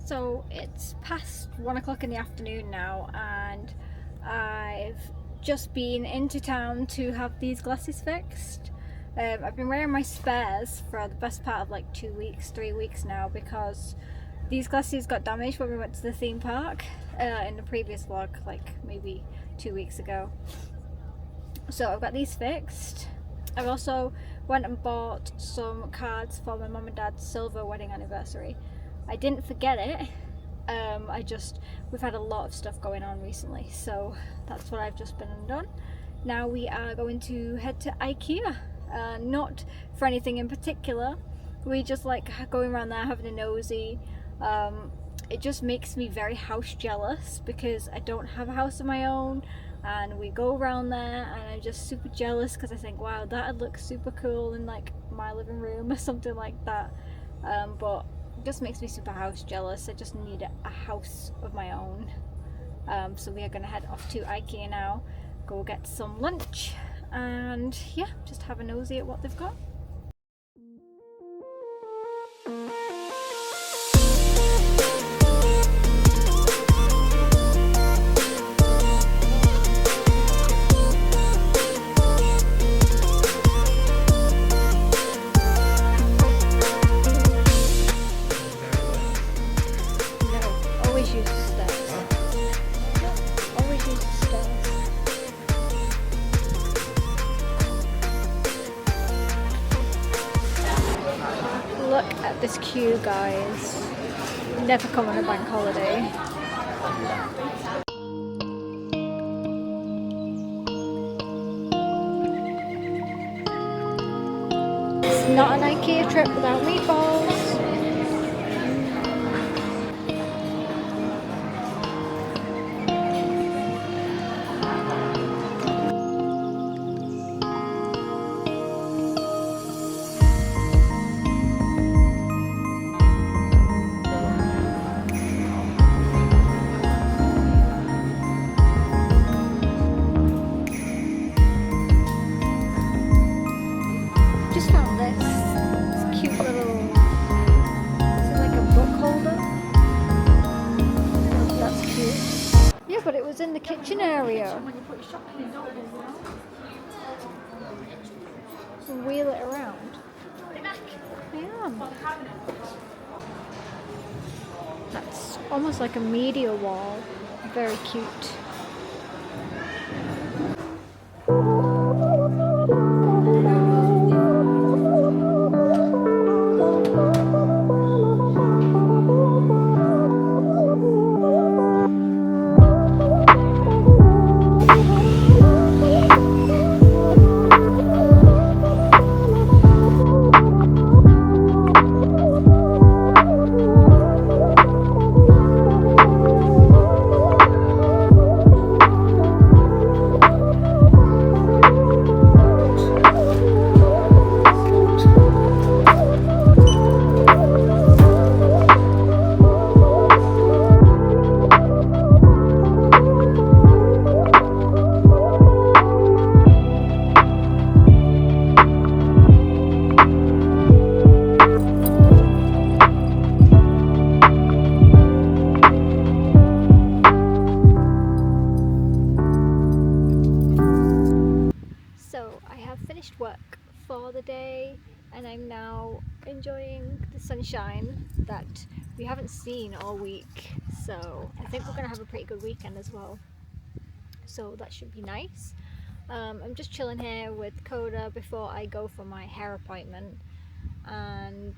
So it's past 1 o'clock in the afternoon now, and I've just been into town to have these glasses fixed. I've been wearing my spares for the best part of like 2 weeks, 3 weeks now, because these glasses got damaged when we went to the theme park in the previous vlog, like maybe 2 weeks ago. So I've got these fixed. I've also went and bought some cards for my mum and dad's silver wedding anniversary. I didn't forget it. We've had a lot of stuff going on recently, so that's what I've just been and done. Now we are going to head to IKEA. Not for anything in particular. We just like going around there having a nosy. It just makes me very house jealous because I don't have a house of my own, and we go around there and I'm just super jealous because I think, wow, that'd look super cool in like my living room or something like that. But it just makes me super house jealous. I just need a house of my own. So we are going to head off to IKEA now, go get some lunch, and yeah, just have a nosy at what they've got. Look at this queue, guys. Never come on a bank holiday. It's not an IKEA trip without meatballs. Just found this cute little, is it like a book holder? Oh, that's cute. Yeah, but it was in the kitchen area. Wheel it around. Yeah. That's almost like a media wall. Very cute. So I have finished work for the day and I'm now enjoying the sunshine that we haven't seen all week, so I think we're gonna have a pretty good weekend as well, so that should be nice. I'm just chilling here with Coda before I go for my hair appointment, and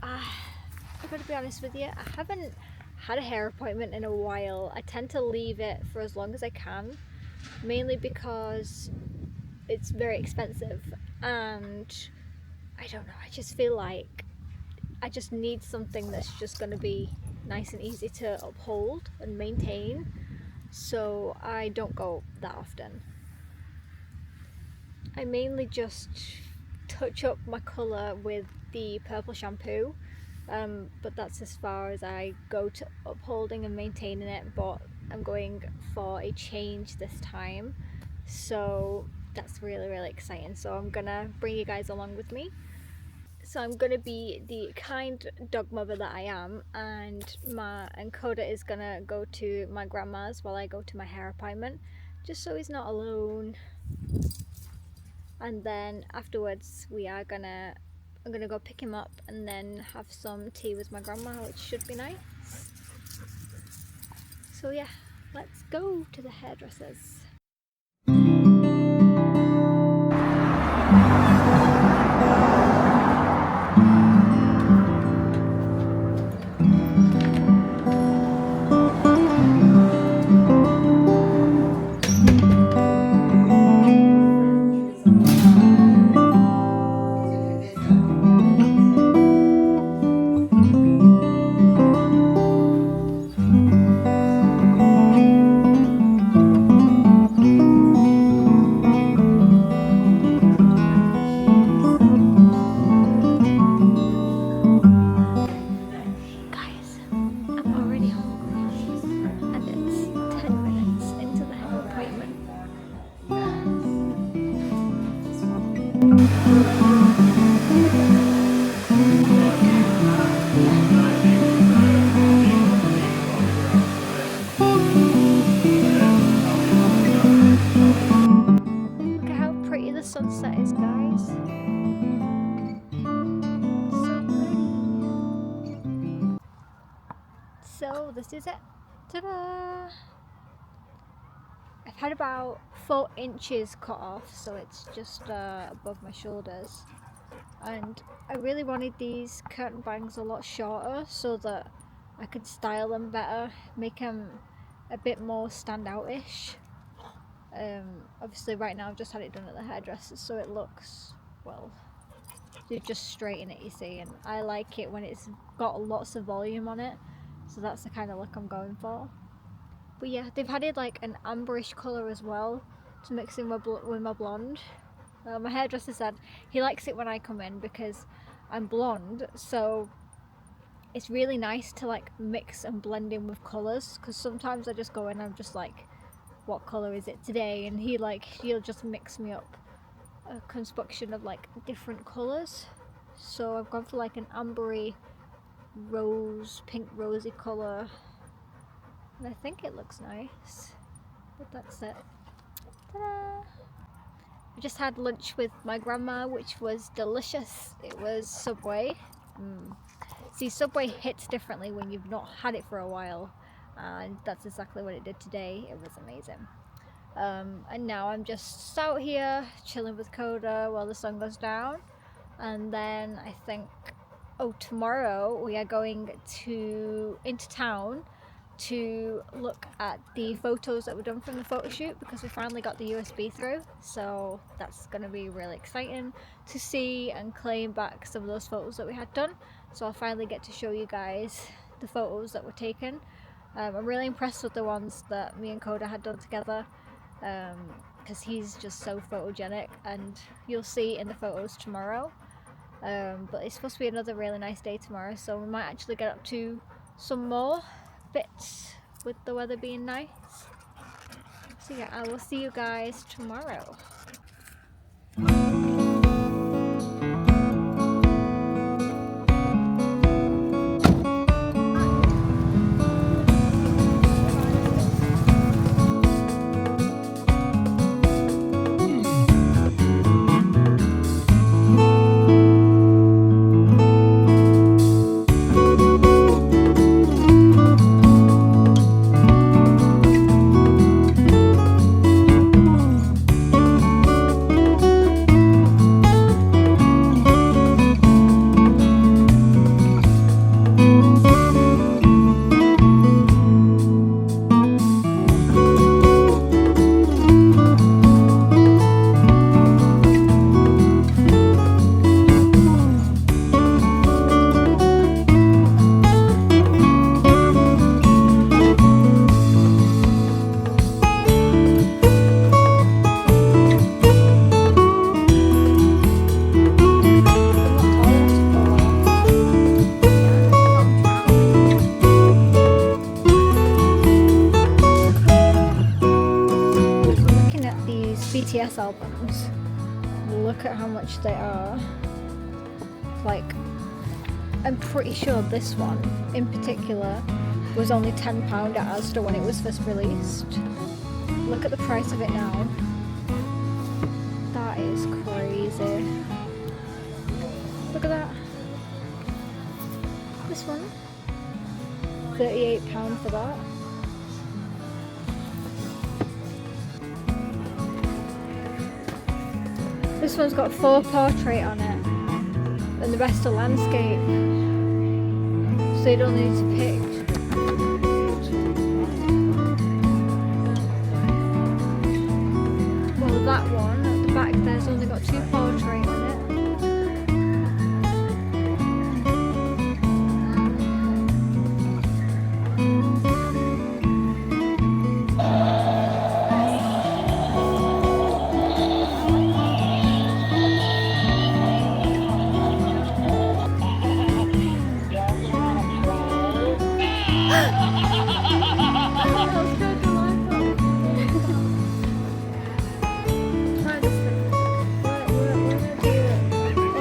I've got to be honest with you, I haven't had a hair appointment in a while. I tend to leave it for as long as I can, mainly because it's very expensive, and I don't know, I just feel like I just need something that's just going to be nice and easy to uphold and maintain, so I don't go that often. I mainly just touch up my colour with the purple shampoo, but that's as far as I go to upholding and maintaining it. But I'm going for a change this time, so that's really exciting, so I'm gonna bring you guys along with me. So I'm gonna be the kind dog mother that I am, and Coda is gonna go to my grandma's while I go to my hair appointment, just so he's not alone. And then afterwards I'm gonna go pick him up and then have some tea with my grandma, which should be nice. So yeah, let's go to the hairdressers. Sunset is, guys. So pretty. So this is it. Ta-da! I've had about 4 inches cut off, so it's just above my shoulders. And I really wanted these curtain bangs a lot shorter so that I could style them better, make them a bit more standout-ish. Obviously right now I've just had it done at the hairdresser's, so it looks, well, you just straighten it, you see, and I like it when it's got lots of volume on it, so that's the kind of look I'm going for. But yeah, they've added like an amberish colour as well to mix in with my blonde. My hairdresser said he likes it when I come in because I'm blonde, so it's really nice to like mix and blend in with colours, because sometimes I just go in and I'm just like, what colour is it today? And he'll just mix me up a construction of like different colours. So I've gone for like an ambery rose, pink rosy colour, and I think it looks nice. But that's it. Ta-da! I just had lunch with my grandma, which was delicious. It was Subway. See, Subway hits differently when you've not had it for a while, and that's exactly what it did today. It was amazing. And now I'm just out here chilling with Coda while the sun goes down, and then I think, tomorrow we are going into town to look at the photos that were done from the photo shoot, because we finally got the USB through, so that's going to be really exciting to see and claim back some of those photos that we had done. So I'll finally get to show you guys the photos that were taken. I'm really impressed with the ones that me and Coda had done together, because he's just so photogenic, and you'll see in the photos tomorrow. But it's supposed to be another really nice day tomorrow, so we might actually get up to some more bits with the weather being nice. So yeah, I will see you guys tomorrow. BTS albums, look at how much they are, like I'm pretty sure this one in particular was only £10 at Asda when it was first released. Look at the price of it now. That is crazy. Look at that. This one, £38 for that. This one's got 4 portrait on it, and the rest are landscape. So you don't need to pick. Well, that one at the back there's only got 2 portrait on it.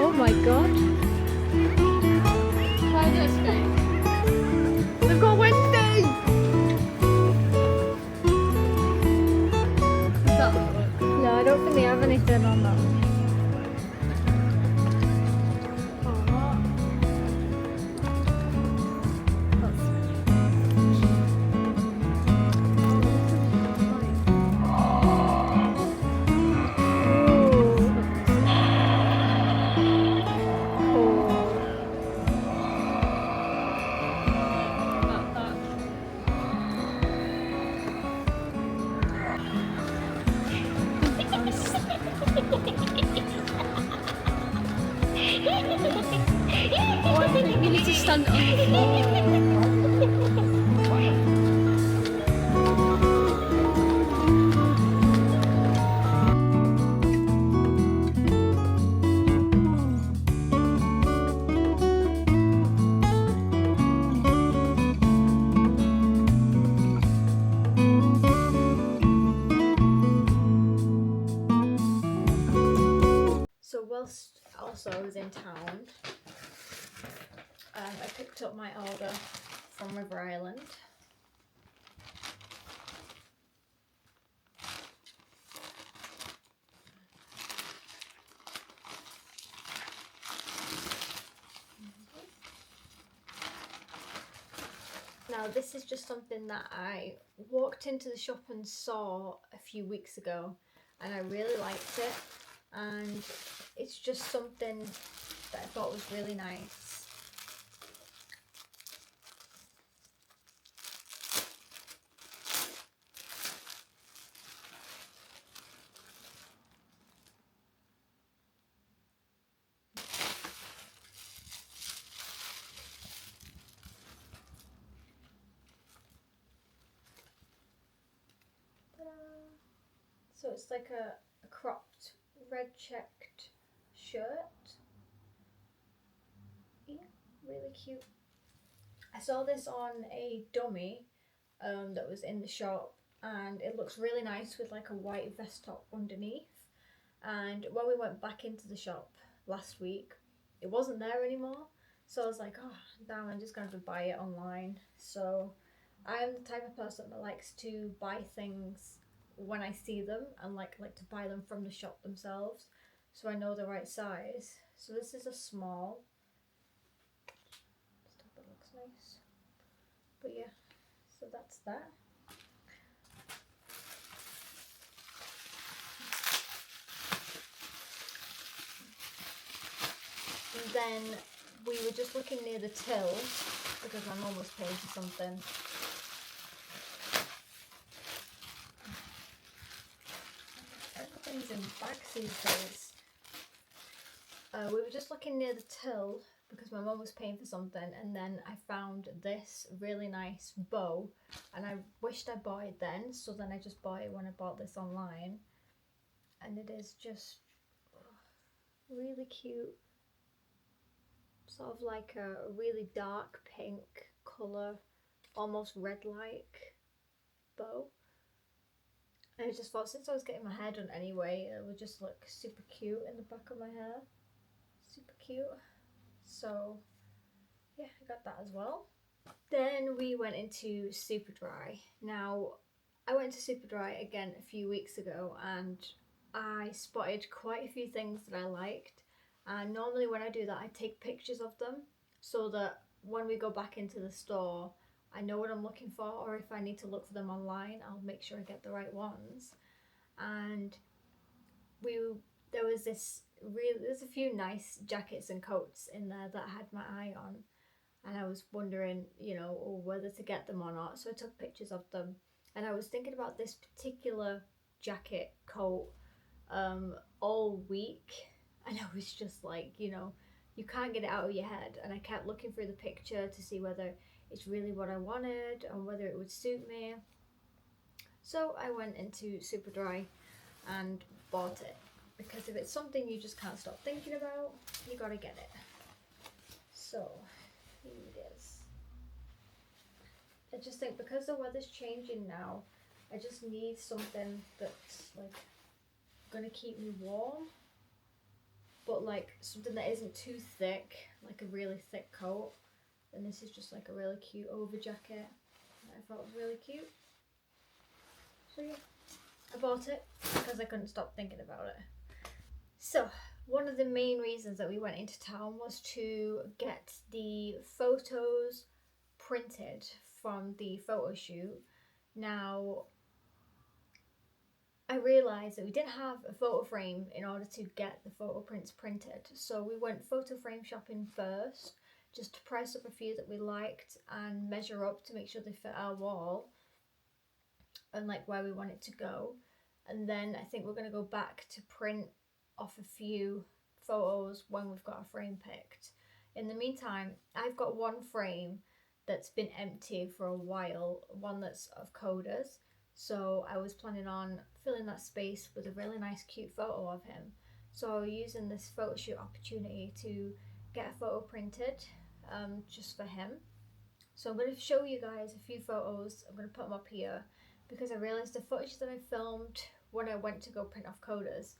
Oh my god. They've got Wednesday! No, I don't think they have anything on that. Oh, I think you need to stand on the floor. So whilst also I was in town, I picked up my order from River Island. Now this is just something that I walked into the shop and saw a few weeks ago, and I really liked it, and it's just something that I thought was really nice. So it's like a cropped red checked shirt. Yeah, really cute. I saw this on a dummy that was in the shop, and it looks really nice with like a white vest top underneath. And when we went back into the shop last week, it wasn't there anymore. So I was like, oh damn, I'm just going to buy it online. So I am the type of person that likes to buy things when I see them, and like to buy them from the shop themselves, so I know the right size. So this is a small. Just hope it looks nice. But yeah, so that's that. And then we were just looking near the till because my mum was paying for something. Everything's in bags these days. We were just looking near the till because my mum was paying for something, and then I found this really nice bow, and I wished I bought it then, so then I just bought it when I bought this online, and it is just really cute. Sort of like a really dark pink colour, almost red-like bow. And I just thought, since I was getting my hair done anyway, it would just look super cute in the back of my hair. Super cute. So yeah, I got that as well. Then we went into Superdry. Now, I went to Superdry again a few weeks ago and I spotted quite a few things that I liked. And normally when I do that, I take pictures of them so that when we go back into the store, I know what I'm looking for, or if I need to look for them online, I'll make sure I get the right ones. And we there was there's a few nice jackets and coats in there that I had my eye on, and I was wondering, whether to get them or not. So I took pictures of them, and I was thinking about this particular jacket coat all week, and I was just like, you can't get it out of your head. And I kept looking through the picture to see whether it's really what I wanted and whether it would suit me. So I went into Superdry and bought it, because if it's something you just can't stop thinking about, you gotta get it. So here it is. I just think because the weather's changing now, I just need something that's like gonna keep me warm, but like something that isn't too thick, like a really thick coat. And this is just like a really cute over jacket that I thought was really cute. So yeah, I bought it because I couldn't stop thinking about it. So one of the main reasons that we went into town was to get the photos printed from the photo shoot. Now, I realised that we didn't have a photo frame in order to get the photo prints printed, so we went photo frame shopping first, just to price up a few that we liked and measure up to make sure they fit our wall and like where we want it to go. And then I think we're going to go back to print off a few photos when we've got a frame picked. In the meantime, I've got one frame that's been empty for a while, one that's of coders. So I was planning on filling that space with a really nice cute photo of him. So I was using this photo shoot opportunity to get a photo printed just for him. So I'm going to show you guys a few photos. I'm going to put them up here because I realised the footage that I filmed when I went to go print off coders,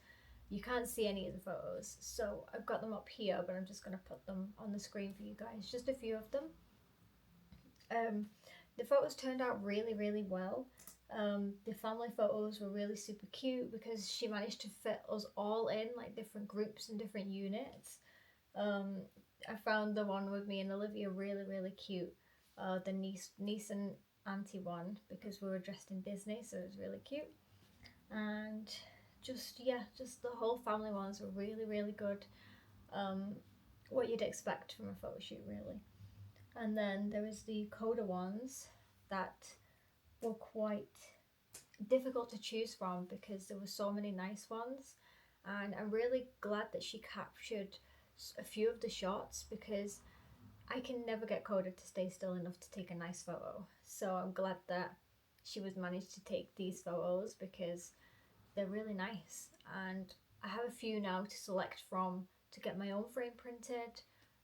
you can't see any of the photos. So I've got them up here, but I'm just going to put them on the screen for you guys, just a few of them. The photos turned out really, really well. The family photos were really super cute because she managed to fit us all in like different groups and different units. I found the one with me and Olivia really, really cute. The niece and auntie one, because we were dressed in Disney, so it was really cute. And just the whole family ones were really, really good. What you'd expect from a photo shoot, really. And then there was the coda ones that were quite difficult to choose from because there were so many nice ones. And I'm really glad that she captured a few of the shots because I can never get Coda to stay still enough to take a nice photo. So I'm glad that she was managed to take these photos because they're really nice. And I have a few now to select from to get my own frame printed.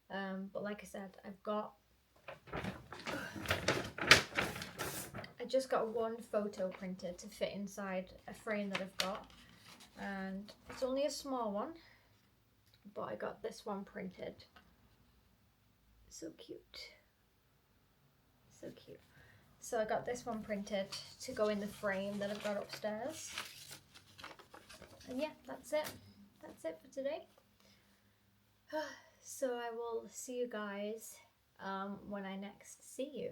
But like I said, I just got one photo printed to fit inside a frame that I've got. And it's only a small one, but I got this one printed. So cute. So cute. So I got this one printed to go in the frame that I've got upstairs. And yeah, that's it. That's it for today. So I will see you guys when I next see you.